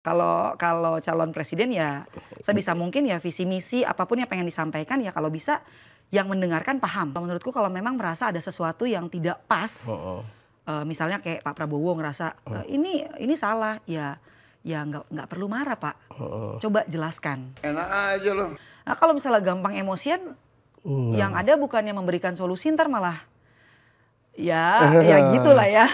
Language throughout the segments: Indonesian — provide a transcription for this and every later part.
Kalau kalau calon presiden ya sebisa mungkin ya visi misi apapun yang pengen disampaikan ya kalau bisa yang mendengarkan paham. Menurutku kalau memang merasa ada sesuatu yang tidak pas, Heeh. misalnya kayak Pak Prabowo ngerasa, ini salah, ya nggak perlu marah Pak, Heeh. coba jelaskan. Enak aja loh. Nah kalau misalnya gampang emosian, yang Nah. ada bukannya memberikan solusi ntar malah, ya gitulah ya.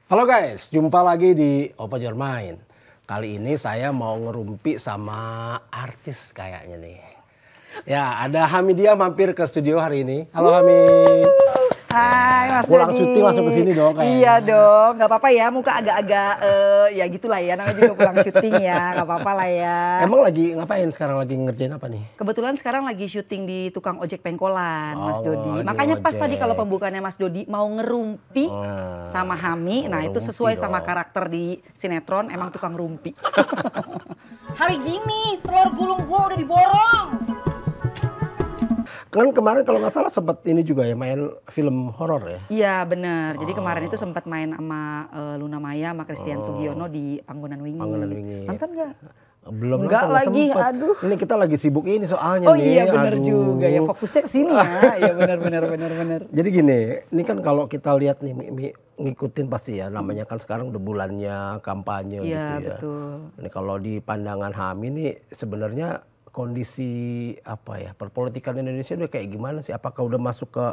Halo guys, jumpa lagi di Open Your Mind. Kali ini saya mau ngerumpi sama artis kayaknya nih. Ya, ada Hamidia mampir ke studio hari ini. Halo Hamid. Hai Mas Pulang Dodi. syuting langsung ke sini dong kayaknya. Iya dong, nggak apa-apa ya muka agak-agak ya gitulah ya, namanya juga pulang syuting ya, nggak apa-apa lah ya. Emang lagi ngapain sekarang, lagi ngerjain apa nih? Kebetulan sekarang lagi syuting di tukang ojek pengkolan Mas Oh, Dodi. lagi Makanya pas ngojek. tadi kalau pembukaannya Mas Dodi mau ngerumpi sama Hami, nah itu ngerumpi sesuai sama dong. karakter di sinetron, emang tukang rumpi. Hari gini telur gulung gua udah diborong. Kan kemarin kalau nggak salah sempat ini juga ya main film horor ya. Iya bener, jadi kemarin itu sempat main sama Luna Maya sama Christian Sugiono di Panggonan Wingi. Panggonan Wingi. Nonton nggak? Belum Nggak nonton, lagi, sempet. aduh. Ini kita lagi sibuk ini soalnya Oh nih. iya bener aduh. juga ya, fokusnya ke sini ya. Iya bener. Jadi gini, ini kan kalau kita lihat nih ngikutin pasti ya, namanya kan sekarang udah bulannya kampanye Iya gitu ya. betul. Ini kalau di pandangan Hami nih sebenarnya kondisi apa ya, perpolitikan Indonesia udah kayak gimana sih? Apakah udah masuk ke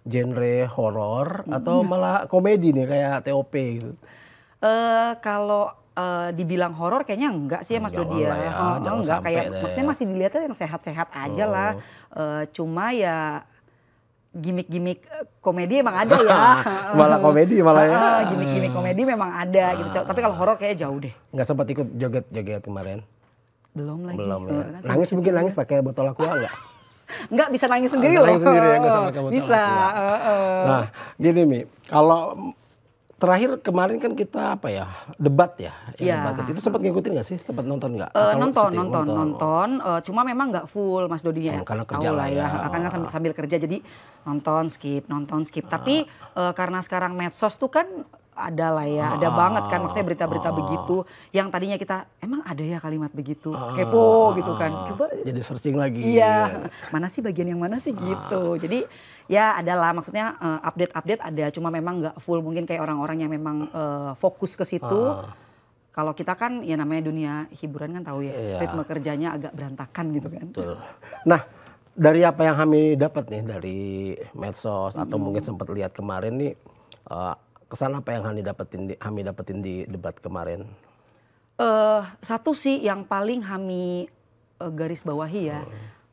genre horor atau malah komedi nih kayak TOP gitu? Kalau dibilang horor kayaknya enggak sih ya Mas Dodi ya. Janganlah ya, Oh, jangan enggak sampai kayak deh. maksudnya masih dilihatnya yang sehat-sehat aja lah. Cuma ya gimmick-gimmick komedi emang ada ya. Malah komedi malah ya. Gimmick-gimmick komedi memang ada gitu. Tapi kalau horor kayaknya jauh deh. Nggak sempat ikut joget-joget kemarin? Belum lagi. Belum ya. Kan Nangis mungkin nangis pakai botol aqua nggak? Enggak bisa nangis sendiri Bisa loh. nangis sendiri ya, nggak usah pakai botol Bisa. Nah, gini Mi, kalau terakhir kemarin kan kita apa ya, debat ya? Iya. Debat itu sempat ngikutin nggak sih? Sempat nonton nggak? Atau syuting? Nonton. Cuma memang nggak full Mas Dodinya. Karena Tahu kerja lah ya. Karena sambil kerja jadi nonton skip. Tapi karena sekarang medsos tuh kan ada lah ya, ada banget kan maksudnya berita-berita begitu yang tadinya kita emang ada ya kalimat begitu, kepo gitu kan. Coba Jadi searching lagi. iya, mana sih bagian yang mana sih gitu. Jadi ya adalah maksudnya update-update ada, cuma memang nggak full mungkin kayak orang-orang yang memang fokus ke situ. Kalau kita kan ya namanya dunia hiburan kan tahu ya, Iya. ritme kerjanya agak berantakan gitu kan. Betul. Nah, dari apa yang Hami dapat nih dari medsos atau mungkin sempat lihat kemarin nih, kesan apa yang Hami dapetin di debat kemarin? Satu sih yang paling Hami garis bawahi ya,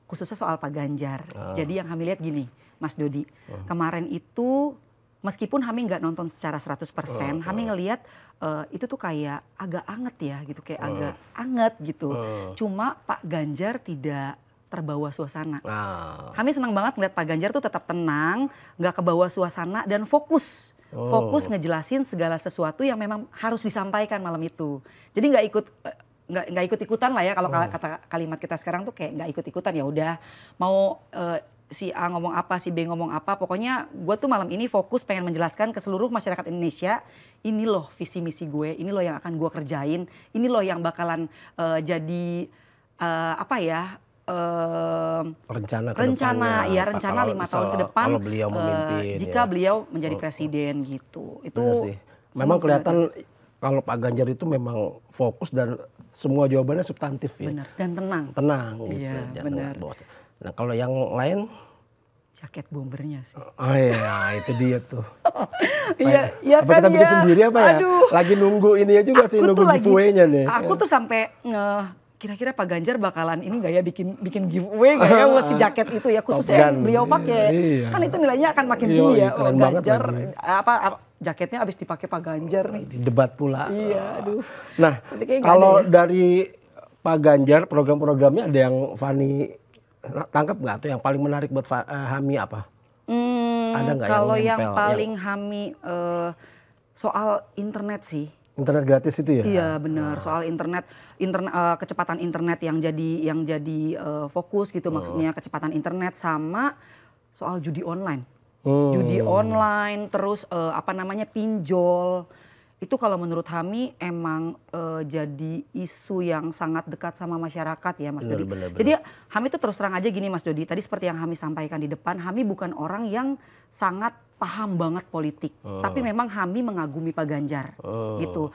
khususnya soal Pak Ganjar. Jadi yang Hami lihat gini, Mas Dodi, kemarin itu meskipun Hami nggak nonton secara 100%, Hami ngelihat itu tuh kayak agak anget ya gitu, kayak agak anget gitu. Cuma Pak Ganjar tidak terbawa suasana. Hami senang banget ngeliat Pak Ganjar tuh tetap tenang, nggak kebawa suasana dan fokus. Fokus ngejelasin segala sesuatu yang memang harus disampaikan malam itu. Jadi nggak ikut-ikutan lah ya, kalau kata kalimat kita sekarang tuh kayak nggak ikut-ikutan, ya udah mau si A ngomong apa, si B ngomong apa, pokoknya gue tuh malam ini fokus pengen menjelaskan ke seluruh masyarakat Indonesia, ini loh visi misi gue, ini loh yang akan gue kerjain, ini loh yang bakalan jadi apa ya, rencana kedepannya. 5 tahun ke depan kalau beliau memimpin jika ya. beliau menjadi presiden gitu. Bener Itu sih. Memang kelihatan kalau Pak Ganjar itu memang fokus dan semua jawabannya substantif ya. benar dan Tenang gitu. Iya, jangan benar. bawa. Nah, kalau yang lain, jaket bombernya sih. oh iya itu dia tuh. Iya Apa kita bikin sendiri apa ya? Aduh. Lagi nunggu ini ya juga sih, Aku nunggu tuh lagi- giveaway-nya nih. Aku tuh sampai kira-kira Pak Ganjar bakalan ini gak ya bikin giveaway gak ya buat si jaket itu ya, khususnya yang Top Gun. beliau pakai. Iya. Kan itu nilainya akan makin Iya, tinggi ya. keren banget Ganjar lagi. apa jaketnya abis dipakai Pak Ganjar nih. Di debat pula. Iya, aduh. Nah, Tapi kayaknya nggak kalau ada ya. dari Pak Ganjar program-programnya ada yang Fani tangkap nggak tuh yang paling menarik buat Hami apa? Ada nggak yang Kalau yang nempel, paling Hami soal internet sih. Internet gratis itu ya? Iya benar, soal internet kecepatan internet yang jadi fokus gitu, maksudnya kecepatan internet sama soal judi online. judi online, terus pinjol. Itu kalau menurut Hami emang jadi isu yang sangat dekat sama masyarakat ya Mas Dodi. Jadi Hami tuh terus terang aja gini Mas Dodi, tadi seperti yang Hami sampaikan di depan, Hami bukan orang yang sangat paham banget politik. Tapi memang Hami mengagumi Pak Ganjar gitu.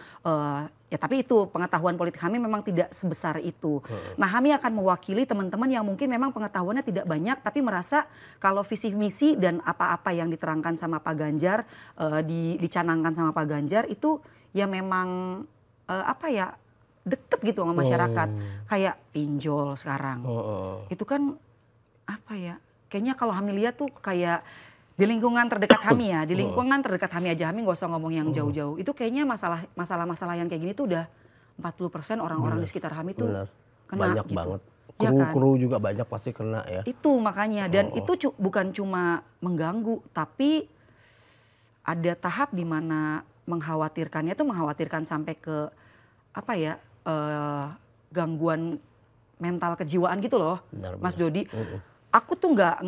Ya tapi itu pengetahuan politik Hami memang tidak sebesar itu. Nah Hami akan mewakili teman-teman yang mungkin memang pengetahuannya tidak banyak tapi merasa kalau visi misi dan apa-apa yang diterangkan sama Pak Ganjar, dicanangkan sama Pak Ganjar itu ya memang deket gitu sama masyarakat. Kayak pinjol sekarang. Itu kan kayaknya kalau Hami lihat tuh kayak di lingkungan terdekat Hami ya, di lingkungan terdekat Hami aja, Hami gak usah ngomong yang jauh-jauh. Itu kayaknya masalah-masalah yang kayak gini tuh udah 40% orang-orang di sekitar Hami tuh kena banyak gitu. banget. Ya Kru juga banyak pasti kena ya. Itu makanya, dan itu bukan cuma mengganggu, tapi ada tahap di mana mengkhawatirkannya tuh mengkhawatirkan sampai ke gangguan mental kejiwaan gitu loh, Mas Dodi. Aku tuh nggak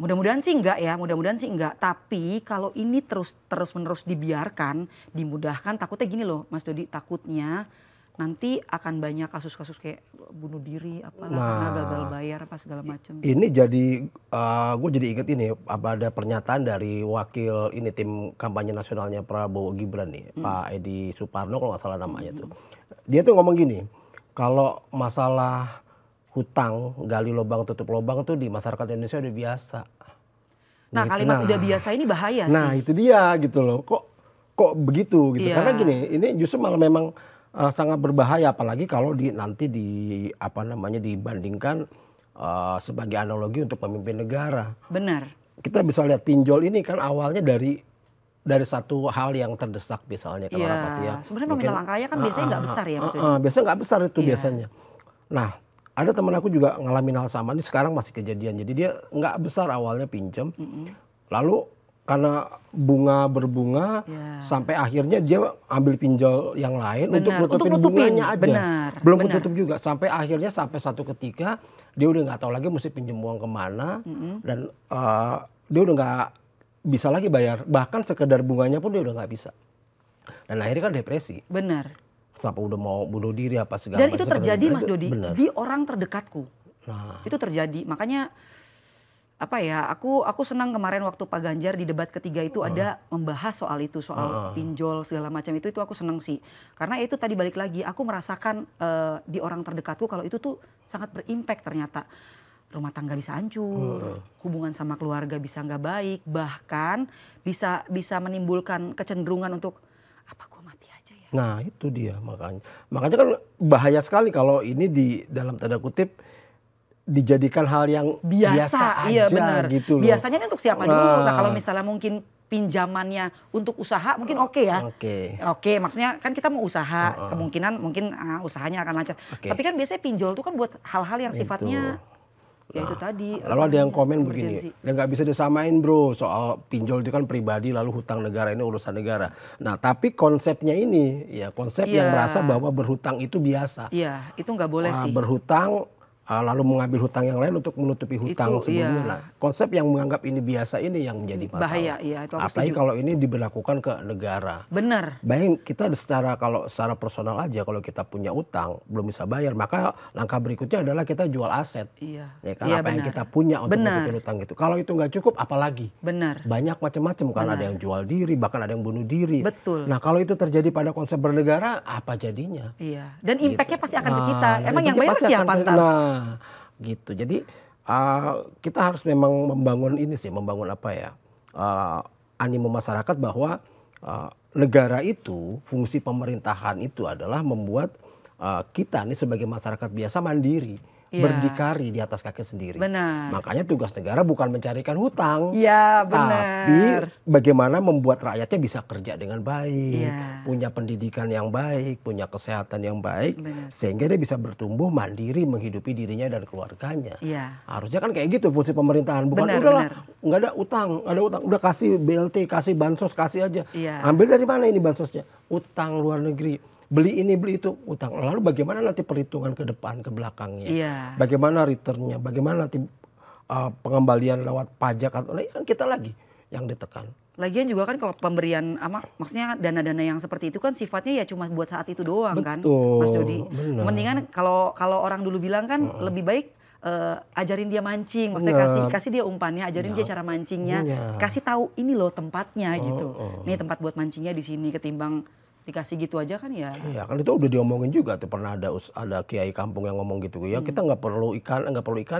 mudah-mudahan sih enggak. Tapi kalau ini terus-menerus dibiarkan, dimudahkan, takutnya gini loh, Mas Dodi, takutnya nanti akan banyak kasus-kasus kayak bunuh diri, karena gagal bayar segala macam. Ini jadi, gue jadi inget ini, ada pernyataan dari wakil ini tim kampanye nasionalnya Prabowo Gibran nih, Pak Edi Suparno kalau nggak salah namanya tuh. Dia tuh ngomong gini, kalau masalah hutang, gali lubang tutup lubang tuh di masyarakat Indonesia udah biasa. Nah kalimat udah biasa ini bahaya sih. Nah itu dia gitu loh, kok begitu gitu. Karena gini, ini justru malah memang sangat berbahaya, apalagi kalau nanti dibandingkan sebagai analogi untuk pemimpin negara. Benar. Kita bisa lihat pinjol ini kan awalnya dari satu hal yang terdesak misalnya kalau apa sih ya. Sebenarnya nominal angkanya kan biasanya nggak besar ya Mas. Biasanya nggak besar itu biasanya. Nah ada teman aku juga ngalamin hal sama, ini sekarang masih kejadian. Jadi dia nggak besar awalnya pinjam, lalu karena bunga berbunga sampai akhirnya dia ambil pinjol yang lain untuk nutupin bunganya aja. Belum tutup juga, sampai akhirnya sampai satu ketika dia udah nggak tahu lagi mesti pinjam uang kemana, dan dia udah nggak bisa lagi bayar, bahkan sekedar bunganya pun dia udah nggak bisa. Dan akhirnya kan depresi. Benar. Sampai udah mau bunuh diri apa segala Dan macam. itu terjadi Mas Dodi di orang terdekatku. Itu terjadi, makanya aku senang kemarin waktu Pak Ganjar di debat ketiga itu ada membahas soal itu, soal pinjol segala macam itu aku senang sih. Karena itu tadi balik lagi, aku merasakan di orang terdekatku kalau itu tuh sangat berimpact ternyata. Rumah tangga bisa hancur, hubungan sama keluarga bisa nggak baik, bahkan bisa menimbulkan kecenderungan untuk Nah itu dia makanya kan bahaya sekali kalau ini dalam tanda kutip dijadikan hal yang biasa aja gitu loh. Biasanya ini untuk siapa dulu? Nah kalau misalnya mungkin pinjamannya untuk usaha mungkin oke ya. Oke, maksudnya kan kita mau usaha, kemungkinan mungkin usahanya akan lancar. Tapi kan biasanya pinjol itu kan buat hal-hal yang sifatnya ya itu tadi. Lalu ada yang komen begini, ya nggak bisa disamain bro, soal pinjol itu kan pribadi, lalu hutang negara ini urusan negara. Nah tapi konsepnya ini, konsep yang merasa bahwa berhutang itu biasa. Iya, itu nggak boleh sih. Berhutang lalu mengambil hutang yang lain untuk menutupi hutang sebelumnya. Nah, konsep yang menganggap ini biasa ini yang menjadi masalah. Bahaya, itu apalagi kalau ini diberlakukan ke negara. Benar. Bayangin kita kalau secara personal aja, kalau kita punya utang belum bisa bayar, maka langkah berikutnya adalah kita jual aset. Ya kan, apa yang kita punya untuk menutupi hutang itu. Kalau itu nggak cukup, apalagi? Benar. Banyak macam-macam kan, ada yang jual diri, bahkan ada yang bunuh diri. Betul. Nah kalau itu terjadi pada konsep bernegara, apa jadinya? Iya. Dan impactnya pasti akan ke kita. Emang yang bayar siapa ntar? Gitu. Jadi kita harus memang membangun animo masyarakat bahwa negara itu, fungsi pemerintahan itu adalah membuat kita nih sebagai masyarakat biasa mandiri, berdikari di atas kaki sendiri. Benar. Makanya tugas negara bukan mencarikan hutang, benar. tapi bagaimana membuat rakyatnya bisa kerja dengan baik, punya pendidikan yang baik, punya kesehatan yang baik, sehingga dia bisa bertumbuh mandiri menghidupi dirinya dan keluarganya. Harusnya kan kayak gitu fungsi pemerintahan, bukan nggak ada utang, udah kasih BLT, kasih bansos, kasih aja. Ambil dari mana ini bansosnya? Utang luar negeri. Beli ini beli itu utang. Lalu bagaimana nanti perhitungan ke depan ke belakangnya? Bagaimana returnnya? Bagaimana nanti pengembalian lewat pajak atau kita lagi yang ditekan. Lagian juga kan kalau pemberian maksudnya dana-dana yang seperti itu kan sifatnya ya cuma buat saat itu doang. Betul, kan Mas Dodi. bener. Mendingan kalau orang dulu bilang kan lebih baik ajarin dia mancing, maksudnya kasih dia umpannya, ajarin dia cara mancingnya, kasih tahu ini loh tempatnya gitu. Nih tempat buat mancingnya di sini, ketimbang dikasih gitu aja kan ya. Iya kan itu udah diomongin juga tuh, pernah ada kiai kampung yang ngomong gitu ya, kita nggak perlu ikan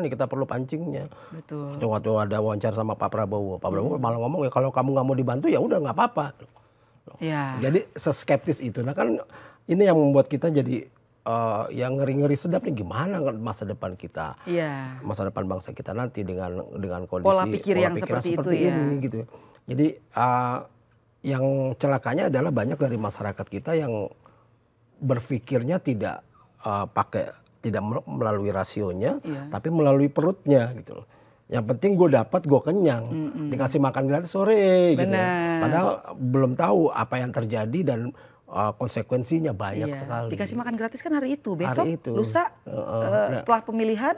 ya, kita perlu pancingnya. Betul. Itu waktu ada wawancara sama Pak Prabowo malah ngomong ya kalau kamu nggak mau dibantu ya udah nggak apa-apa. Ya. Jadi seskeptis itu. Nah kan ini yang membuat kita jadi yang ngeri-ngeri sedap nih, gimana masa depan kita, masa depan bangsa kita nanti dengan kondisi pola pikir yang seperti itu ini gitu. Jadi yang celakanya adalah banyak dari masyarakat kita yang berpikirnya tidak melalui rasionya, tapi melalui perutnya gitu loh. Yang penting gue dapat, gue kenyang, dikasih makan gratis sore gitu ya. Padahal belum tahu apa yang terjadi dan konsekuensinya banyak sekali. Dikasih makan gratis kan hari itu, besok, lusa, setelah pemilihan,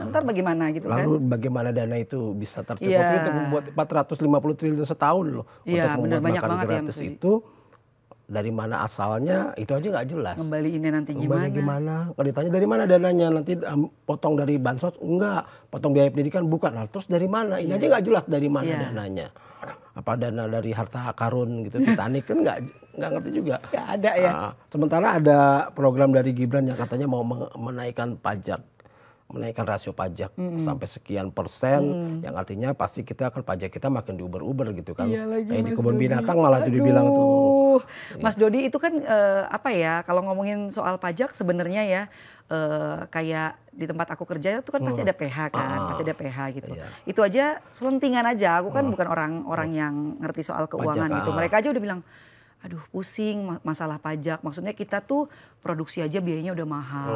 ntar bagaimana gitu kan? Lalu bagaimana dana itu bisa tercukupi untuk membuat 450 triliun setahun loh untuk membuat makan gratis ya, itu. Dari mana asalnya itu aja nggak jelas. Ngembaliinnya nanti gimana? Kalau ditanya dari mana dananya, nanti potong dari bansos, enggak, potong biaya pendidikan bukan. Nah, terus dari mana? Ini aja nggak jelas dari mana dananya. Apa dana dari harta karun gitu, Titanic kan nggak ngerti juga. Nggak ada ya. Sementara ada program dari Gibran yang katanya mau menaikkan rasio pajak sampai sekian persen, yang artinya pasti pajak kita makin diuber-uber gitu kan. Kayak di kebun binatang malah itu dibilang tuh. Mas Dodi itu kan kalau ngomongin soal pajak sebenarnya ya kayak di tempat aku kerja itu kan pasti ada PH kan, pasti ada PH gitu. Itu aja selentingan aja, aku kan bukan orang yang ngerti soal keuangan gitu. Mereka aja udah bilang, aduh pusing masalah pajak, maksudnya kita tuh produksi aja biayanya udah mahal,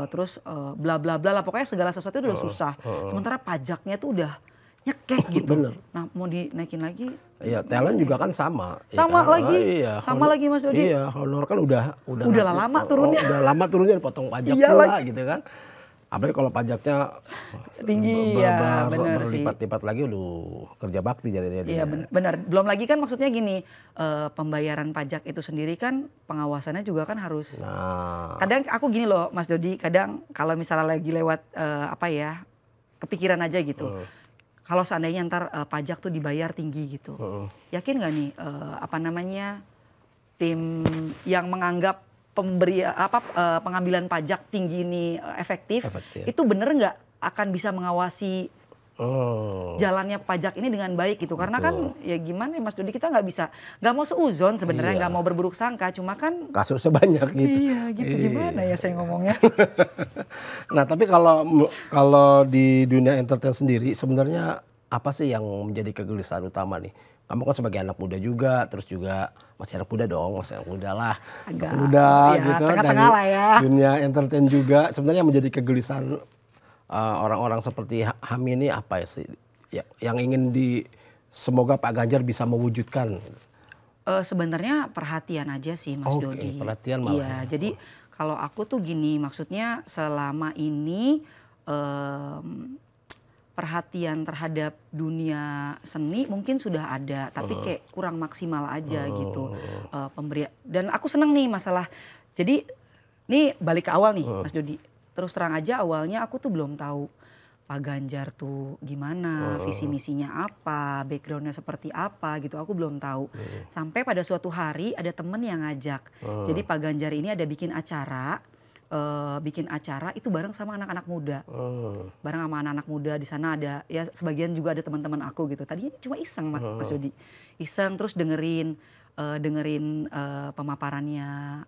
terus bla bla bla lah, pokoknya segala sesuatu udah susah. Sementara pajaknya tuh udah nyekek gitu. Bener. Nah mau dinaikin lagi? Iya, talent juga kan sama. Sama kan? lagi, sama lagi Mas Dodi. Iya, honor kan udah lama turunnya. Udah lama turunnya dipotong pajak pula gitu kan. Apalagi kalau pajaknya tinggi berlipat-lipat lagi, kerja bakti jadinya. Iya benar. Belum lagi kan maksudnya gini, pembayaran pajak itu sendiri kan pengawasannya juga kan harus. Kadang aku gini loh Mas Dodi, kadang kalau misalnya lagi lewat kepikiran aja gitu. Kalau seandainya ntar pajak tuh dibayar tinggi gitu, yakin nggak nih tim yang menganggap pengambilan pajak tinggi ini efektif, itu bener nggak akan bisa mengawasi jalannya pajak ini dengan baik gitu? Karena kan ya gimana ya Mas Dodi, kita nggak mau seuzon sebenarnya, nggak mau berburuk sangka, cuma kan kasusnya banyak gitu. Iya gitu, gimana ya saya ngomongnya. Nah tapi kalau di dunia entertain sendiri sebenarnya apa sih yang menjadi kegelisahan utama nih? Kamu kan sebagai anak muda juga, terus juga masih anak muda dong, masih anak muda lah. Agak muda gitu. Tengah-tengah lah ya. Dunia entertain juga, sebenarnya menjadi kegelisahan orang-orang seperti Hami ini apa ya sih? Yang ingin semoga Pak Ganjar bisa mewujudkan. Sebenarnya perhatian aja sih Mas Dodi. Perhatian malah. Iya, jadi kalau aku tuh gini, maksudnya selama ini perhatian terhadap dunia seni mungkin sudah ada, tapi kayak kurang maksimal aja gitu pemberian. Dan aku seneng nih masalah, jadi nih balik ke awal nih Mas Dodi. Terus terang aja awalnya aku tuh belum tahu Pak Ganjar tuh gimana, visi misinya apa, backgroundnya seperti apa gitu, aku belum tahu. Sampai pada suatu hari ada temen yang ngajak, jadi Pak Ganjar ini ada bikin acara itu bareng sama anak-anak muda, bareng sama anak-anak muda. Di sana ada ya sebagian juga ada teman-teman aku gitu. Tadinya cuma iseng Mas Dodi, iseng terus dengerin pemaparannya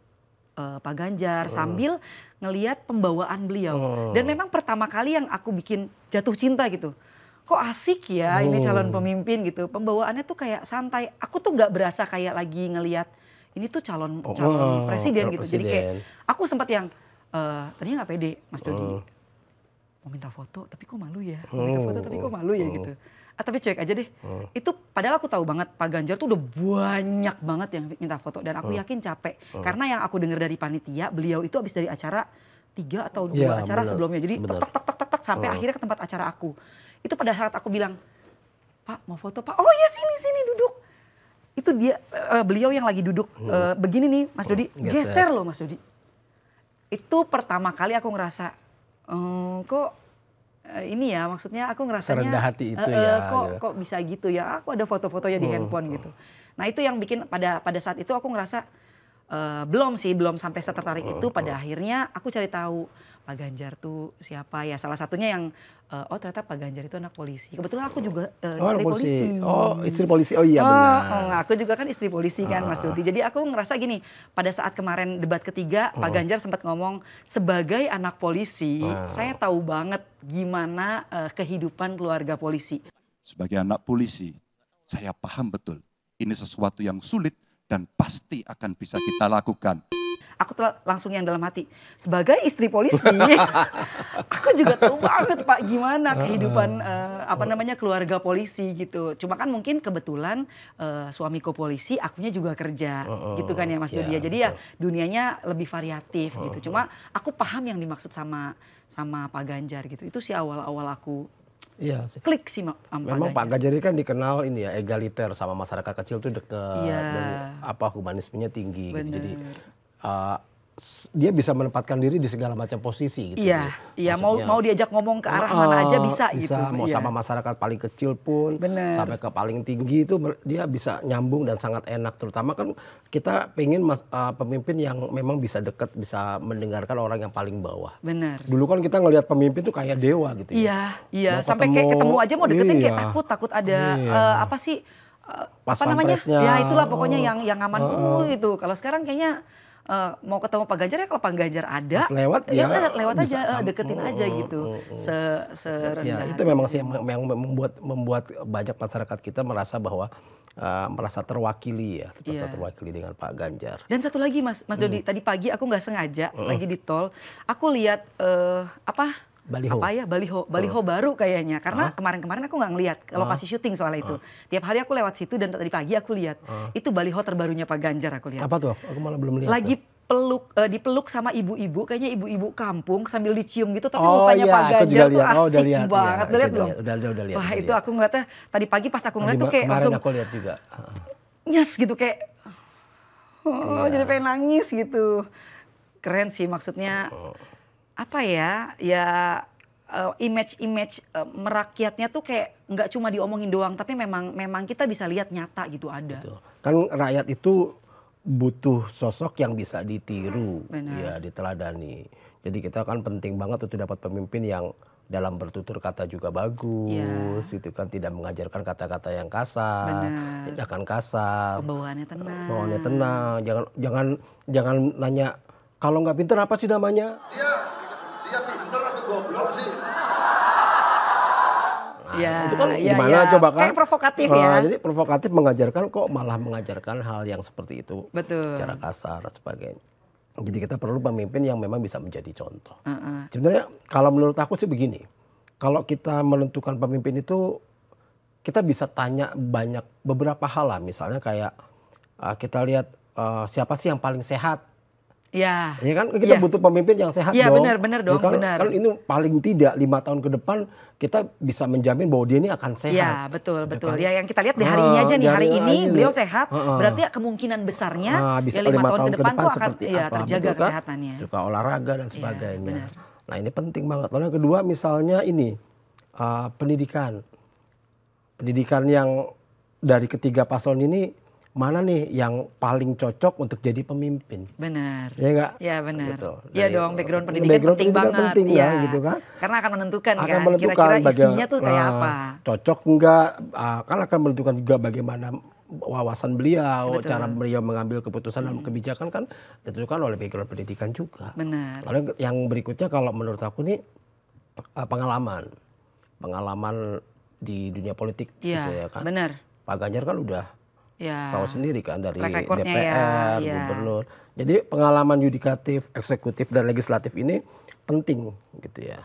Pak Ganjar sambil ngelihat pembawaan beliau. Dan memang pertama kali yang aku bikin jatuh cinta gitu. Kok asik ya ini calon pemimpin gitu. Pembawaannya tuh kayak santai. Aku tuh nggak berasa kayak lagi ngelihat ini tuh calon presiden gitu. Jadi kayak aku sempat yang tadinya nggak pede Mas Dodi. Mau minta foto tapi kok malu ya. Gitu. Tapi cuek aja deh. Itu padahal aku tahu banget Pak Ganjar tuh udah banyak banget yang minta foto. Dan aku yakin capek. Karena yang aku dengar dari panitia, beliau itu habis dari acara 3 atau 2 acara sebelumnya. Jadi tek sampai akhirnya ke tempat acara aku. Itu pada saat aku bilang, Pak mau foto Pak, oh ya sini duduk. Itu dia, beliau yang lagi duduk begini nih Mas Dodi, geser loh Mas Dodi. Itu pertama kali aku ngerasa, kok ini ya maksudnya aku ngerasanya. Serendah hati itu ya. Kok bisa gitu ya, aku ada foto-fotonya di handphone gitu. Nah itu yang bikin pada saat itu aku ngerasa, belum sampai setertarik itu. Pada akhirnya aku cari tahu Pak Ganjar tuh siapa ya. Salah satunya yang ternyata Pak Ganjar itu anak polisi. Kebetulan aku juga istri polisi. Oh istri polisi, oh iya benar. Aku juga kan istri polisi kan Mas Dodi. Jadi aku ngerasa gini, pada saat kemarin debat ketiga Pak Ganjar sempat ngomong, sebagai anak polisi saya tahu banget gimana kehidupan keluarga polisi. Sebagai anak polisi saya paham betul ini sesuatu yang sulit dan pasti akan bisa kita lakukan. Aku langsung yang dalam hati, sebagai istri polisi, aku juga tahu banget Pak gimana kehidupan keluarga polisi gitu. Cuma kan mungkin kebetulan suamiku polisi, akunya juga kerja gitu kan ya Mas Dodi. Jadi ya dunianya lebih variatif gitu. Cuma aku paham yang dimaksud sama Pak Ganjar gitu. Itu sih awal-awal aku. Iya sih. Klik sih memang Pak Ganjar ini kan dikenal ini ya egaliter sama masyarakat kecil tuh dekat dan humanismenya tinggi gitu. Jadi dia bisa menempatkan diri di segala macam posisi gitu. Iya, mau diajak ngomong ke arah mana aja bisa gitu. Mau sama masyarakat paling kecil pun sampai ke paling tinggi itu dia bisa nyambung dan sangat enak. Terutama kan kita pengen pemimpin yang memang bisa dekat, bisa mendengarkan orang yang paling bawah. Benar. Dulu kan kita ngelihat pemimpin tuh kayak dewa gitu ya. Iya, sampai kayak ketemu aja mau deketin kayak takut ada apa sih namanya? Ya itulah pokoknya yang aman gitu. Kalau sekarang kayaknya mau ketemu Pak Ganjar ya, kalau Pak Ganjar ada lewat aja deketin aja gitu. Ya, itu memang sih yang membuat banyak masyarakat kita merasa bahwa merasa terwakili ya, terwakili dengan Pak Ganjar. Dan satu lagi Mas Dodi, tadi pagi aku nggak sengaja lagi di tol, aku lihat baliho baru kayaknya, karena kemarin aku nggak ngelihat lokasi syuting soal itu. Tiap hari aku lewat situ dan tadi pagi aku lihat itu baliho terbarunya Pak Ganjar aku lihat. Apa tuh? Aku malah belum lihat. Lagi dipeluk sama ibu-ibu, kayaknya ibu-ibu kampung sambil dicium gitu, tapi mukanya Pak Ganjar tuh asik banget. Udah lihat belum? Udah lihat. Wah itu aku ngeliatnya tadi pagi pas aku ngeliat tuh kayak langsung. Aku lihat juga. Nyes gitu kayak, jadi pengen nangis gitu. Keren sih maksudnya. Apa ya image merakyatnya tuh kayak nggak cuma diomongin doang, tapi memang kita bisa lihat nyata gitu ada. Betul. Kan rakyat itu butuh sosok yang bisa ditiru, ya diteladani. Jadi kita kan penting banget untuk dapat pemimpin yang dalam bertutur kata juga bagus, itu kan tidak mengajarkan kata-kata yang kasar, tindakan kasar, bawaannya tenang. Jangan nanya kalau nggak pinter apa sih namanya? Dia pinter atau goblok sih? Itu kan gimana coba kan? Kayak provokatif ya. Jadi provokatif malah mengajarkan hal yang seperti itu. Betul. Secara kasar dan sebagainya. Jadi kita perlu pemimpin yang memang bisa menjadi contoh. Sebenarnya kalau menurut aku sih begini. Kalau kita menentukan pemimpin itu kita bisa tanya beberapa hal lah. Misalnya kayak kita lihat siapa sih yang paling sehat. Ya kan kita butuh pemimpin yang sehat dong. Benar dong. Kan ini paling tidak 5 tahun ke depan kita bisa menjamin bahwa dia ini akan sehat. Ya betul. Ya yang kita lihat di hari ini aja nih, hari ini beliau sehat, berarti kemungkinan besarnya bisa 5 tahun ke depan tuh akan terjaga betul, kesehatannya. Suka olahraga dan sebagainya. Nah ini penting banget. Lalu yang kedua misalnya ini pendidikan yang dari ketiga paslon ini mana nih yang paling cocok untuk jadi pemimpin? Benar. Ya enggak? Ya benar. Gitu. Ya dong, background pendidikan penting banget. Penting ya, gitu kan? Karena akan menentukan kira-kira isinya tuh kayak apa. Cocok enggak? Kan akan menentukan juga bagaimana wawasan beliau, cara beliau mengambil keputusan dan kebijakan kan ditentukan oleh background pendidikan juga. Benar. Lalu yang berikutnya kalau menurut aku nih pengalaman di dunia politik. Iya, gitu ya kan? benar. Pak Ganjar kan udah tahu sendiri kan dari DPR, gubernur. Jadi pengalaman yudikatif, eksekutif dan legislatif ini penting gitu ya.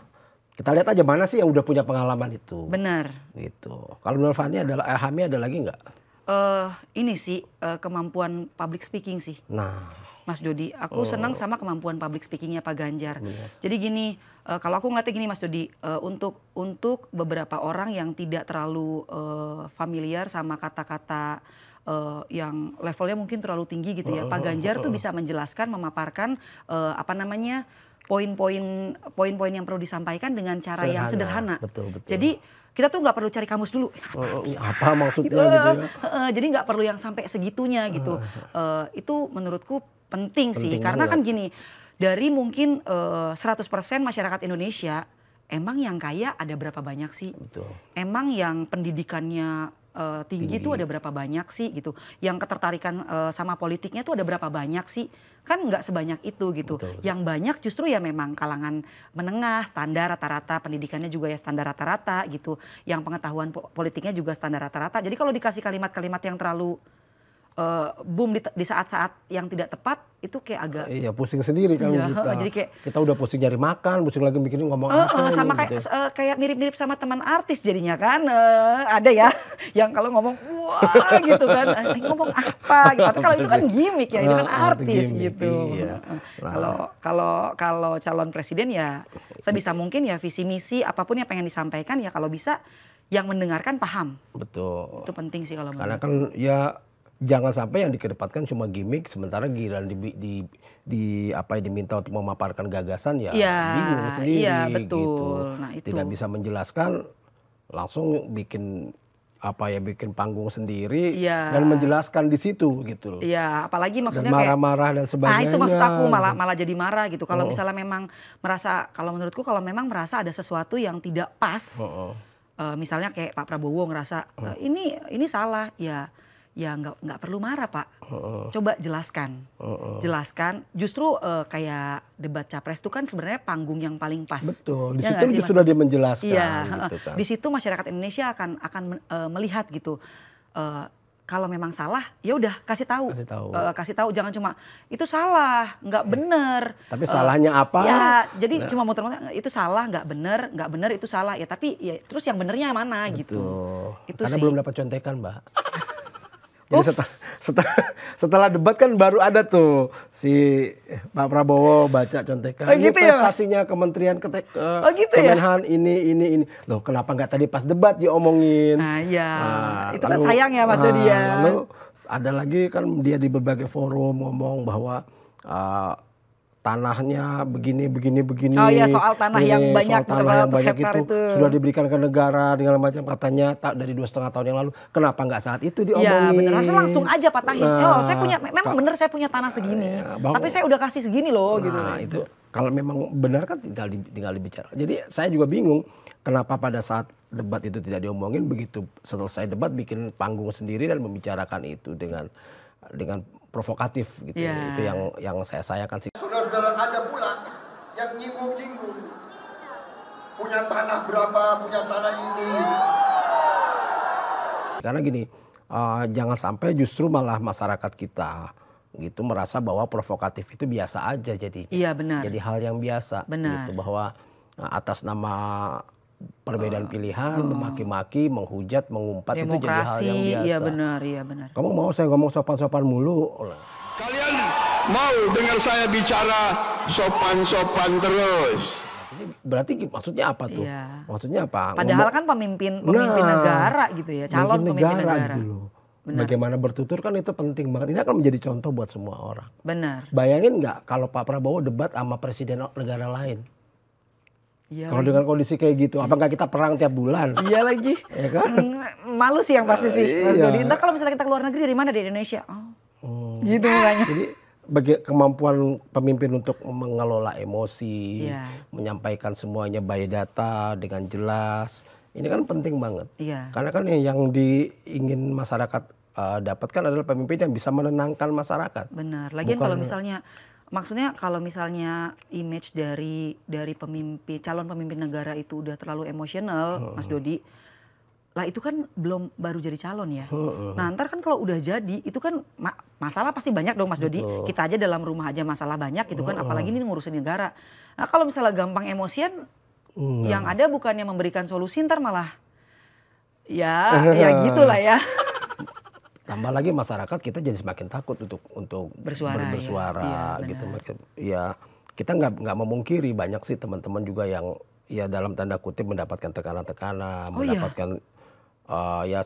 Kita lihat aja mana sih yang udah punya pengalaman itu. Benar. Gitu. Kalau menurut Fani Hami ada lagi nggak? Ini sih kemampuan public speaking sih. Nah. Mas Dodi. Aku senang sama kemampuan public speakingnya Pak Ganjar. Jadi gini, kalau aku ngeliatnya gini Mas Dodi, untuk beberapa orang yang tidak terlalu familiar sama kata-kata yang levelnya mungkin terlalu tinggi gitu ya, Pak Ganjar tuh bisa menjelaskan, memaparkan poin-poin yang perlu disampaikan dengan cara yang sederhana. Betul. Jadi kita tuh nggak perlu cari kamus dulu. Apa maksudnya gitu ya? Jadi nggak perlu yang sampai segitunya gitu. Itu menurutku penting sih, karena kan gini, dari mungkin 100% masyarakat Indonesia, emang yang kaya ada berapa banyak sih? Betul. Emang yang pendidikannya tinggi itu ada berapa banyak sih gitu? Yang ketertarikan sama politiknya tuh ada berapa banyak sih? Kan nggak sebanyak itu gitu. Betul. Yang banyak justru ya memang kalangan menengah, standar rata-rata, pendidikannya juga ya standar rata-rata gitu. Yang pengetahuan politiknya juga standar rata-rata. Jadi kalau dikasih kalimat-kalimat yang terlalu boom di saat-saat yang tidak tepat, itu kayak agak pusing sendiri kan kita. Jadi kayak kita udah pusing nyari makan, pusing lagi mikirin ngomong apa. Sama gitu. kayak mirip-mirip sama teman artis jadinya kan. Ada ya yang kalau ngomong wah gitu kan, ngomong apa gitu. Tapi kalau itu kan gimmick ya, itu kan artis gitu. Iya. Kalau calon presiden ya sebisa mungkin ya visi misi apapun yang pengen disampaikan ya kalau bisa yang mendengarkan paham. Betul. Itu penting sih kalau menurut. Karena kan ya jangan sampai yang dikedepankan cuma gimmick, sementara giliran diminta untuk memaparkan gagasan ya bingung sendiri. Iya, betul. Gitu. Nah, itu. Tidak bisa menjelaskan, langsung bikin panggung sendiri dan menjelaskan di situ gitu. Iya, apalagi maksudnya dan marah-marah dan sebagainya. Nah, itu maksud aku malah jadi marah gitu. Kalau misalnya memang merasa, kalau menurutku kalau memang merasa ada sesuatu yang tidak pas, misalnya kayak Pak Prabowo ngerasa ini salah, ya nggak perlu marah Pak. Coba jelaskan. Justru kayak debat capres itu kan sebenarnya panggung yang paling pas. Betul. Di Ya situ justru dia menjelaskan. Iya. Gitu kan. Di situ masyarakat Indonesia akan melihat gitu. Kalau memang salah, ya udah kasih tahu. Kasih tahu, jangan cuma itu salah, nggak bener. Tapi salahnya apa? Ya, jadi cuma muter-muter itu salah, nggak bener itu salah. Ya tapi ya terus yang benernya mana gitu. Itu karena sih. belum dapat contekan, Mbak. Jadi setelah debat kan baru ada tuh si Pak Prabowo baca contekan. Ini gitu ya, prestasinya Kementerian gitu Kemenhan ini. Loh kenapa nggak tadi pas debat diomongin? Nah iya, itu kan sayang ya Mas Dodi ya. Lalu ada lagi kan dia di berbagai forum ngomong bahwa tanahnya begini. Oh iya, soal tanah yang banyak, soal tanah yang banyak hektar itu sudah diberikan ke negara dengan macam katanya dari 2,5 tahun yang lalu. Kenapa nggak saat itu diomongin? Iya bener, harusnya langsung aja patahin. Memang bener saya punya tanah segini, tapi saya udah kasih segini loh gitu. Nah itu kalau memang benar kan tinggal dibicarakan. Jadi saya juga bingung kenapa pada saat debat itu tidak diomongin, begitu selesai debat bikin panggung sendiri dan membicarakan itu dengan provokatif gitu. Itu yang saya sayangkan sih. Saudara-saudara ada pula yang nyinggung-nyinggung. Punya tanah berapa, punya tanah ini. Karena gini, jangan sampai justru malah masyarakat kita gitu merasa bahwa provokatif itu biasa aja jadi. Iya benar. Jadi hal yang biasa. Benar. Gitu, bahwa atas nama perbedaan pilihan, memaki-maki, menghujat, mengumpat itu jadi hal yang biasa. Iya benar. Kamu mau saya ngomong sopan-sopan mulu? Kalian mau dengar saya bicara sopan-sopan terus? Ini berarti maksudnya apa tuh? Iya. Maksudnya apa? Padahal kan pemimpin negara gitu ya, calon pemimpin negara. Gitu loh. Bagaimana bertutur kan itu penting banget. Ini akan menjadi contoh buat semua orang. Benar. Bayangin nggak kalau Pak Prabowo debat sama presiden negara lain? Iya. Kalau dengan kondisi kayak gitu, apa nggak kita perang tiap bulan? Iya lagi. Ya kan? Malu sih yang pasti sih, Mas Iya. Dodi. Ntar kalau misalnya kita keluar negeri dari mana, di Indonesia? Gitu mukanya. Jadi kemampuan pemimpin untuk mengelola emosi, Iya. menyampaikan semuanya by data dengan jelas, ini kan penting banget. Iya. Karena kan yang diingin masyarakat dapatkan adalah pemimpin yang bisa menenangkan masyarakat. Benar. Lagian kalau misalnya, maksudnya kalau misalnya image dari pemimpin, calon pemimpin negara itu udah terlalu emosional, Mas Dodi, lah itu kan baru jadi calon ya. Nah ntar kan kalau udah jadi, itu kan masalah pasti banyak dong Mas Dodi. Kita aja dalam rumah aja masalah banyak gitu kan, apalagi ini ngurusin negara. Nah kalau misalnya gampang emosian, yang ada bukannya memberikan solusi, ntar malah ya gitulah ya. Tambah lagi masyarakat kita jadi semakin takut untuk Bersuara, bersuara ya. gitu. Ya kita nggak memungkiri banyak sih teman-teman juga yang ya dalam tanda kutip mendapatkan tekanan-tekanan, mendapatkan ya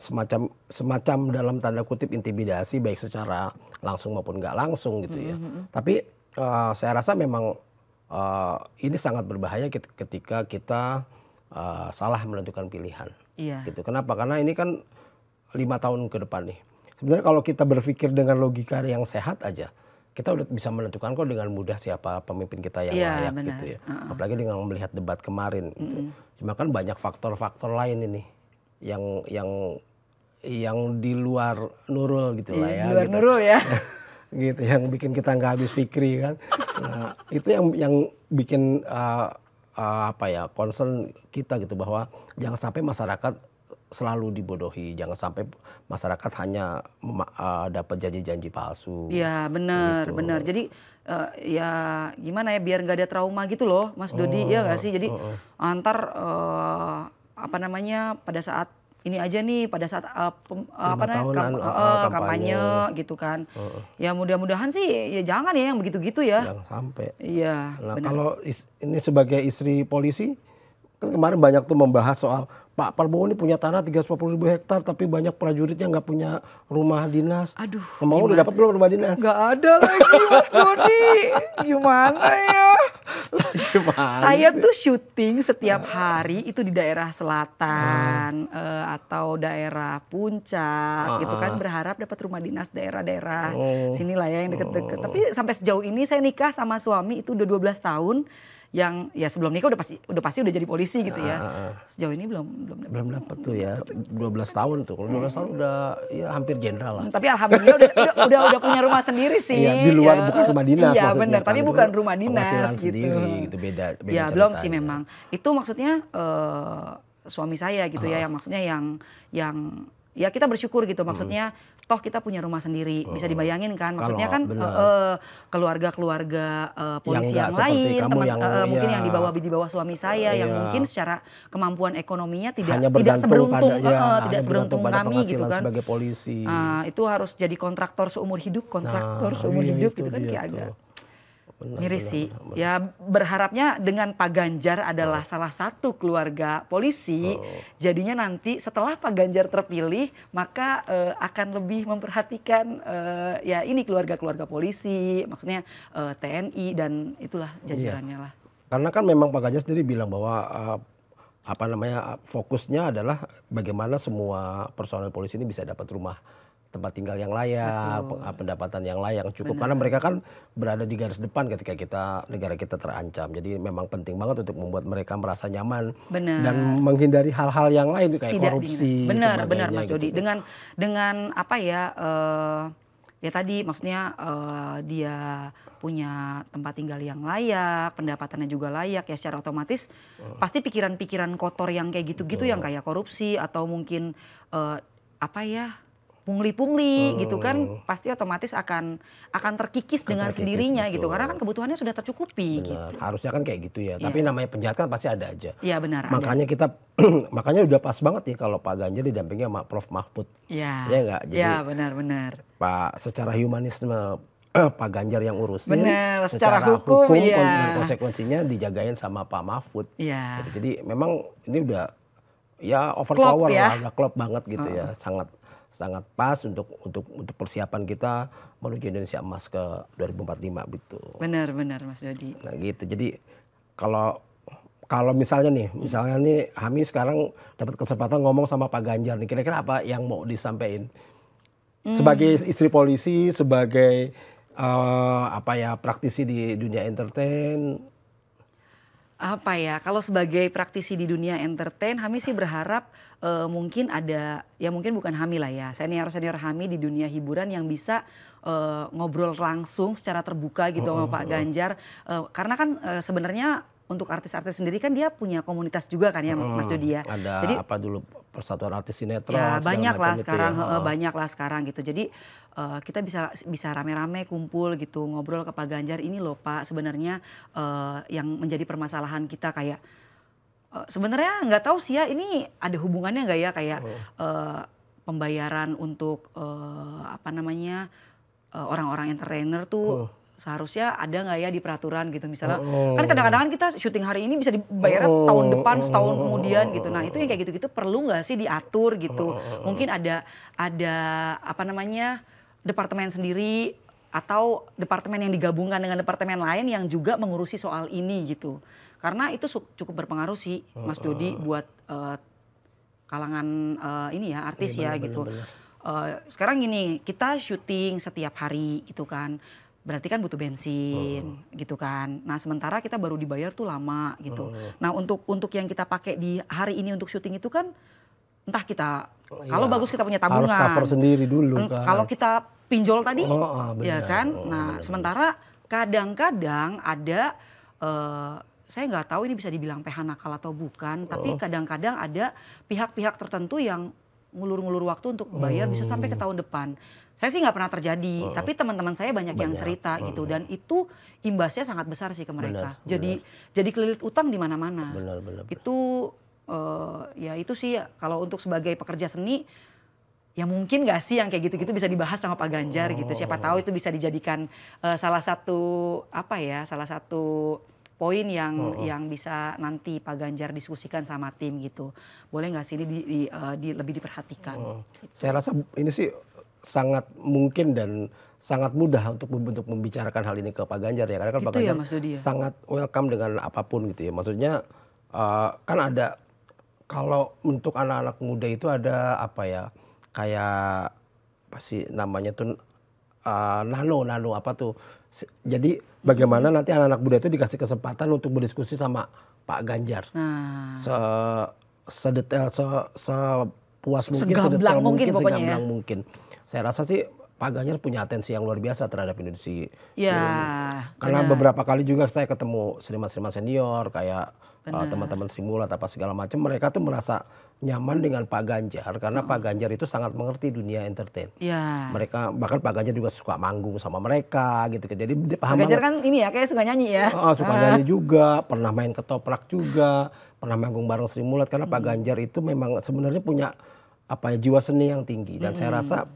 semacam dalam tanda kutip intimidasi baik secara langsung maupun nggak langsung gitu ya. Tapi saya rasa memang ini sangat berbahaya ketika kita salah menentukan pilihan. Iya. Gitu. Kenapa? Karena ini kan 5 tahun ke depan nih. Sebenarnya kalau kita berpikir dengan logika yang sehat aja, kita udah bisa menentukan kok dengan mudah siapa pemimpin kita yang layak benar. gitu ya. Apalagi dengan melihat debat kemarin gitu. Cuma kan banyak faktor-faktor lain ini yang di luar Nurul gitu lah ya. Di luar gitu. Nurul ya. Gitu yang bikin kita nggak habis fikri kan. Nah, itu yang bikin concern kita gitu bahwa jangan sampai masyarakat selalu dibodohi, jangan sampai masyarakat hanya dapat janji-janji palsu. Iya benar, gitu. benar. Jadi ya gimana ya biar nggak ada trauma gitu loh, Mas Dodi, ya nggak sih? Jadi antar pada saat ini aja nih, pada saat kampanye gitu kan. Ya mudah-mudahan sih ya jangan ya yang begitu-gitu ya. Jangan sampai. Iya. Nah, benar. kalau ini sebagai istri polisi, kan kemarin banyak tuh membahas soal Pak Prabowo ini punya tanah 340.000 hektar tapi banyak prajuritnya nggak punya rumah dinas. Aduh. Mau udah dapat belum rumah dinas? Nggak ada lagi Mas Dodi. Gimana ya? Saya tuh syuting setiap hari itu di daerah selatan atau daerah puncak gitu kan, berharap dapat rumah dinas daerah-daerah sinilah ya yang deket-deket. Tapi sampai sejauh ini saya nikah sama suami itu udah 12 tahun. Yang ya sebelum nikah udah pasti udah jadi polisi gitu ya. Sejauh ini belum dapat tuh ya 12 tahun tuh. Kalau 12 tahun udah ya hampir jenderal lah. Tapi alhamdulillah udah punya rumah sendiri sih. Iya, di luar bukan rumah dinas. Iya maksudnya, benar, tapi kan, bukan itu rumah dinas penghasilan gitu. sendiri gitu beda Ya ceritanya. belum sih memang. Itu maksudnya suami saya gitu ya, yang maksudnya yang ya kita bersyukur gitu, maksudnya toh kita punya rumah sendiri, bisa dibayangin kan, maksudnya kan keluarga-keluarga polisi yang lain, mungkin yang di bawah suami saya, yang mungkin secara kemampuan ekonominya tidak seberuntung kami gitu kan. Sebagai polisi. Itu harus jadi kontraktor seumur hidup, hidup gitu kan kayak agak miris sih. Ya berharapnya dengan Pak Ganjar adalah salah satu keluarga polisi, jadinya nanti setelah Pak Ganjar terpilih maka akan lebih memperhatikan ya ini keluarga-keluarga polisi, maksudnya TNI dan itulah jajarannya lah. Karena kan memang Pak Ganjar sendiri bilang bahwa fokusnya adalah bagaimana semua personel polisi ini bisa dapat rumah tempat tinggal yang layak, pendapatan yang layak, cukup. Karena mereka kan berada di garis depan ketika negara kita terancam. Jadi memang penting banget untuk membuat mereka merasa nyaman dan menghindari hal-hal yang lain kayak korupsi. Benar Mas gitu. Dodi. Dengan apa ya? Ya tadi maksudnya dia punya tempat tinggal yang layak, pendapatannya juga layak, ya secara otomatis pasti pikiran-pikiran kotor yang kayak gitu-gitu, yang kayak korupsi atau mungkin pungli-pungli gitu kan, pasti otomatis akan terkikis dengan sendirinya gitu, karena kan kebutuhannya sudah tercukupi. Gitu. Harusnya kan kayak gitu ya. Tapi namanya penjahat kan pasti ada aja. Iya benar. Makanya makanya udah pas banget nih kalau Pak Ganjar didampingi sama Prof Mahfud. Iya. Ya nggak. Jadi benar. Pak secara humanisme Pak Ganjar yang urusin. Benar. Secara hukum dan konsekuensinya dijagain sama Pak Mahfud. Iya. Jadi memang ini udah ya overpower lah, udah klop banget gitu ya. Sangat pas untuk persiapan kita menuju Indonesia Emas ke 2045 gitu. Benar Mas Dodi. Nah gitu. Jadi kalau misalnya nih Hami sekarang dapat kesempatan ngomong sama Pak Ganjar nih, kira-kira apa yang mau disampaikan? Sebagai istri polisi, sebagai praktisi di dunia entertain. Kalau sebagai praktisi di dunia entertain, Hami sih berharap mungkin ada, ya mungkin bukan Hami lah ya, senior Hami di dunia hiburan yang bisa ngobrol langsung secara terbuka gitu sama Pak Ganjar. Karena kan sebenarnya untuk artis-artis sendiri kan dia punya komunitas juga kan ya Mas Dodi ya. Ada jadi, dulu Persatuan Artis Sinetron. Ya banyak lah sekarang, banyak lah sekarang gitu. Jadi kita bisa rame-rame kumpul gitu, ngobrol ke Pak Ganjar, ini loh Pak sebenarnya yang menjadi permasalahan kita kayak sebenarnya nggak tahu sih ya ini ada hubungannya nggak ya kayak pembayaran untuk orang-orang entertainer tuh seharusnya ada nggak ya di peraturan gitu misalnya. Kan kadang-kadang kita syuting hari ini bisa dibayar tahun depan setahun kemudian gitu. Nah itu yang kayak gitu-gitu perlu nggak sih diatur gitu. Mungkin ada departemen sendiri atau departemen yang digabungkan dengan departemen lain yang juga mengurusi soal ini gitu. Karena itu cukup berpengaruh sih Mas Dodi buat kalangan artis gitu. Sekarang gini, kita syuting setiap hari gitu kan. Berarti kan butuh bensin gitu kan. Nah sementara kita baru dibayar tuh lama gitu. Nah untuk yang kita pakai di hari ini untuk syuting itu kan entah kita kalau bagus kita punya tabungan. Harus cover sendiri dulu kan. Kalau kita pinjol tadi ya kan. Nah sementara kadang-kadang ada saya nggak tahu ini bisa dibilang PH nakal atau bukan. Tapi kadang-kadang ada pihak-pihak tertentu yang ngulur-ngulur waktu untuk bayar bisa sampai ke tahun depan. Saya sih nggak pernah terjadi, tapi teman-teman saya banyak yang cerita gitu dan itu imbasnya sangat besar sih ke mereka. Jadi kelilit utang di mana-mana. Itu ya itu sih kalau untuk sebagai pekerja seni ya mungkin nggak sih yang kayak gitu-gitu bisa dibahas sama Pak Ganjar gitu. Siapa tahu itu bisa dijadikan salah satu poin yang bisa nanti Pak Ganjar diskusikan sama tim gitu. Boleh nggak sih ini lebih diperhatikan? Saya rasa ini sih sangat mungkin dan sangat mudah untuk membicarakan hal ini ke Pak Ganjar ya. Karena kan Pak Ganjar sangat welcome dengan apapun gitu ya. Maksudnya kan ada kalau untuk anak-anak muda itu ada kayak apa sih namanya tuh nano apa tuh. Jadi bagaimana nanti anak-anak muda itu dikasih kesempatan untuk berdiskusi sama Pak Ganjar. Sedetail, sepuas mungkin, sedetail mungkin, segamblang mungkin. Saya rasa sih Pak Ganjar punya atensi yang luar biasa terhadap industri. Karena beberapa kali juga saya ketemu seniman-seniman senior kayak teman-teman Sri Mulat apa segala macam, mereka tuh merasa nyaman dengan Pak Ganjar karena Pak Ganjar itu sangat mengerti dunia entertain. Mereka bahkan Pak Ganjar juga suka manggung sama mereka gitu. Jadi dia paham banget. Pak Ganjar kan ini ya kayak suka nyanyi ya. Suka nyanyi juga, pernah main ketoprak juga, pernah manggung bareng Sri Mulat karena Pak Ganjar itu memang sebenarnya punya jiwa seni yang tinggi dan saya rasa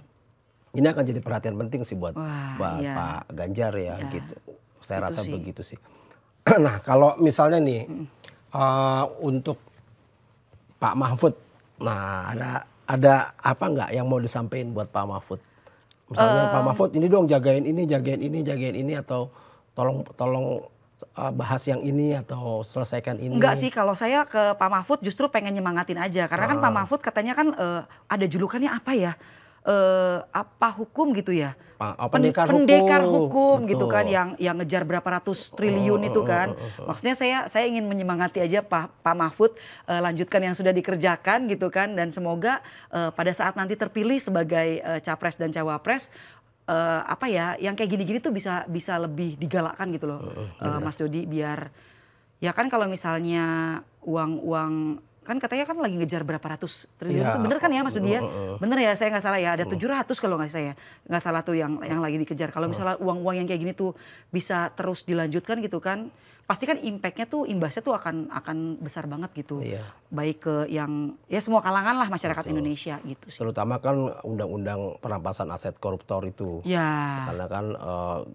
ini akan jadi perhatian penting sih buat Pak Ganjar ya gitu. Saya rasa begitu sih. Nah kalau misalnya nih untuk Pak Mahfud, nah ada apa nggak yang mau disampaikan buat Pak Mahfud? Misalnya Pak Mahfud ini dong jagain ini atau tolong bahas yang ini atau selesaikan ini. Enggak sih, kalau saya ke Pak Mahfud justru pengen nyemangatin aja karena kan Pak Mahfud katanya kan ada julukannya apa ya? Hukum gitu ya, pendekar hukum gitu kan yang ngejar berapa ratus triliun itu kan. Maksudnya saya ingin menyemangati aja Pak Mahfud lanjutkan yang sudah dikerjakan gitu kan dan semoga pada saat nanti terpilih sebagai capres dan cawapres yang kayak gini-gini tuh bisa lebih digalakkan gitu loh Mas Dodi, biar ya kan kalau misalnya uang kan katanya kan lagi ngejar berapa ratus triliun itu bener kan ya Mas Dodi ya? Bener ya, saya nggak salah ya, ada 700 kalau nggak salah tuh yang lagi dikejar. Kalau misalnya uang-uang yang kayak gini tuh bisa terus dilanjutkan gitu kan, pasti kan imbasnya tuh akan besar banget gitu. Baik ke yang ya semua kalangan lah masyarakat Indonesia gitu sih. Terutama kan undang-undang perampasan aset koruptor itu. Karena kan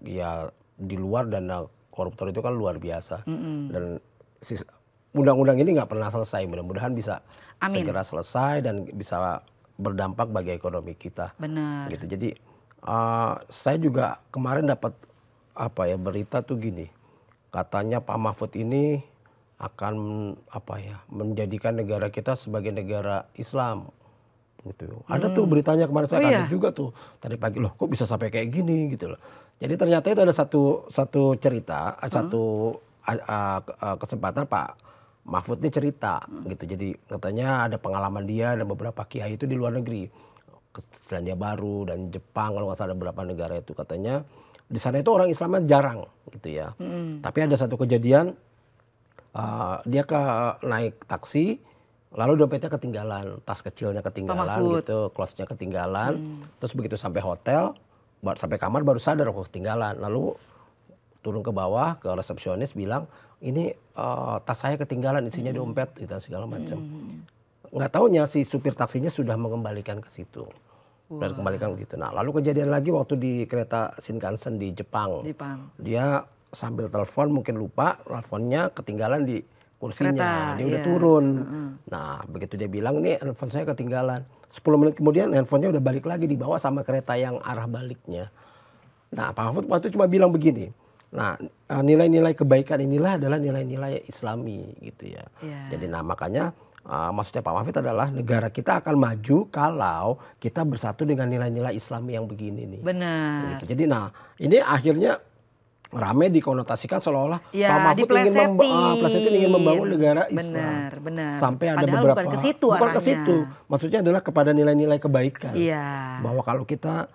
ya di luar dana koruptor itu kan luar biasa. Dan undang-undang ini nggak pernah selesai, mudah-mudahan bisa segera selesai dan bisa berdampak bagi ekonomi kita. Benar. Gitu. Jadi saya juga kemarin dapat berita tuh gini, katanya Pak Mahfud ini akan menjadikan negara kita sebagai negara Islam. Gitu. Ada tuh beritanya kemarin saya kaget juga tuh tadi pagi, loh kok bisa sampai kayak gini gitu loh. Jadi ternyata itu ada satu cerita, satu kesempatan Pak Mahfud ini cerita gitu. Jadi katanya ada pengalaman dia dan beberapa kiai itu di luar negeri, Selandia Baru dan Jepang kalau nggak salah, ada beberapa negara itu katanya di sana itu orang Islamnya jarang gitu ya. Tapi ada satu kejadian dia naik taksi lalu dompetnya ketinggalan, tas kecilnya ketinggalan gitu, close-nya ketinggalan. Terus begitu sampai hotel, sampai kamar baru sadar kok ketinggalan. Lalu turun ke bawah ke resepsionis bilang, ini tas saya ketinggalan, isinya dompet gitu segala macam. nggak taunya si supir taksinya sudah mengembalikan ke situ. Sudah kembalikan gitu. Nah, lalu kejadian lagi waktu di kereta Shinkansen di Jepang. Dia sambil telepon mungkin lupa, teleponnya ketinggalan di kursinya. Dia udah turun. Nah, begitu dia bilang nih handphone saya ketinggalan. 10 menit kemudian handphonenya udah balik lagi dibawa sama kereta yang arah baliknya. Nah, Pak Mahfud waktu itu cuma bilang begini. Nah, nilai-nilai kebaikan inilah adalah nilai-nilai Islami gitu ya. Jadi nah makanya maksudnya Pak Mahfud adalah negara kita akan maju kalau kita bersatu dengan nilai-nilai Islami yang begini nih. Benar. Gitu. Jadi nah ini akhirnya rame dikonotasikan seolah-olah Pak Mahfud ingin membangun negara Islam. Benar. Sampai ada padahal beberapa bukan ke situ. Maksudnya adalah kepada nilai-nilai kebaikan. Iya. Bahwa kalau kita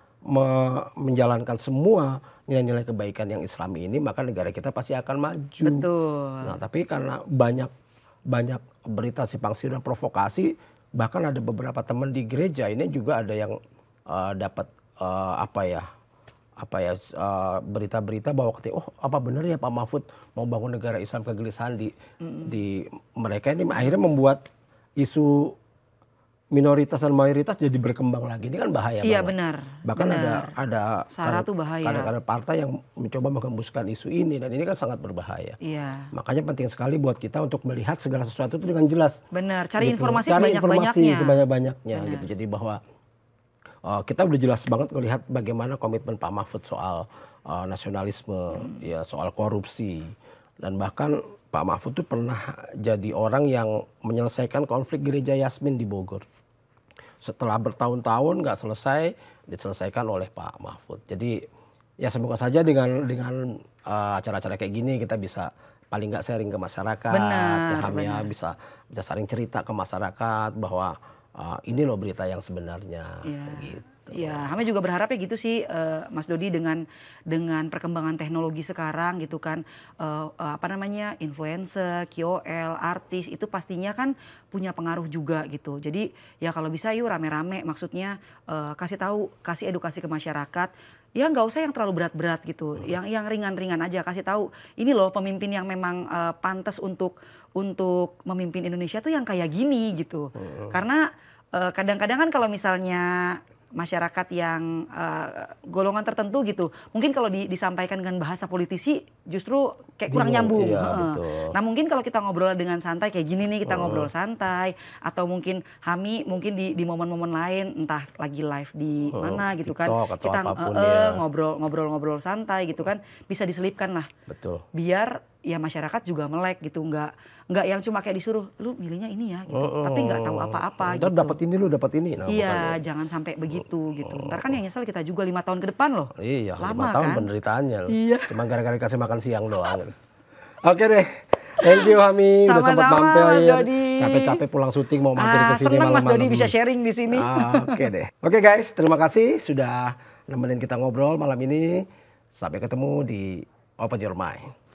menjalankan semua nilai-nilai kebaikan yang Islami ini maka negara kita pasti akan maju. Betul. Nah, tapi karena banyak berita simpang siur dan provokasi, bahkan ada beberapa teman di gereja ini juga ada yang dapat berita-berita bahwa apa benar ya Pak Mahfud mau bangun negara Islam kegelisahan di mereka ini akhirnya membuat isu minoritas dan mayoritas jadi berkembang lagi. Ini kan bahaya banget. Iya benar. Bahkan ada SARA tuh bahaya. Ada partai yang mencoba menghembuskan isu ini dan ini kan sangat berbahaya. Iya. Makanya penting sekali buat kita untuk melihat segala sesuatu itu dengan jelas. Benar. Cari gitu. informasi sebanyak-banyaknya. sebanyak-banyaknya. Gitu. Jadi bahwa kita udah jelas banget melihat bagaimana komitmen Pak Mahfud soal nasionalisme, ya soal korupsi dan bahkan Pak Mahfud itu pernah jadi orang yang menyelesaikan konflik gereja Yasmin di Bogor. Setelah bertahun-tahun nggak selesai, diselesaikan oleh Pak Mahfud. Jadi ya semoga saja dengan acara-acara kayak gini kita bisa paling nggak sharing ke masyarakat. Ya bisa saling cerita ke masyarakat bahwa ini loh berita yang sebenarnya. Gitu. Ya, kami juga berharap ya gitu sih, Mas Dodi dengan perkembangan teknologi sekarang gitu kan, influencer, KOL, artis itu pastinya kan punya pengaruh juga gitu. Jadi ya kalau bisa yuk rame-rame, maksudnya kasih edukasi ke masyarakat. Ya nggak usah yang terlalu berat-berat gitu, yang ringan-ringan aja, kasih tahu ini loh pemimpin yang memang pantas untuk memimpin Indonesia tuh yang kayak gini gitu. Karena kadang-kadang kan kalau misalnya masyarakat yang golongan tertentu gitu, mungkin kalau disampaikan dengan bahasa politisi justru kayak kurang nyambung. Nah mungkin kalau kita ngobrol dengan santai kayak gini nih, kita ngobrol santai, atau mungkin mungkin di momen-momen lain, entah lagi live di mana gitu kan, kita ngobrol santai gitu kan, bisa diselipkan lah. Betul. Biar ya masyarakat juga melek gitu, nggak yang cuma kayak disuruh lu milihnya ini ya gitu, tapi nggak tahu apa-apa gitu. Dapat ini lu dapat ini. Nah, iya, jangan sampai begitu gitu. Ntar kan yang nyesel kita juga 5 tahun ke depan loh. Iya, lama 5 tahun kan penderitaannya loh. Iya. Cuma gara-gara kasih makan siang doang. Oke deh. Thank you Hami, udah sempat mampir. Capek-capek pulang syuting mau mampir ke sini malam-malam. Senang Mas Dodi bisa sharing di sini. Oke deh. Oke guys, terima kasih sudah nemenin kita ngobrol malam ini. Sampai ketemu di Open Your Mind.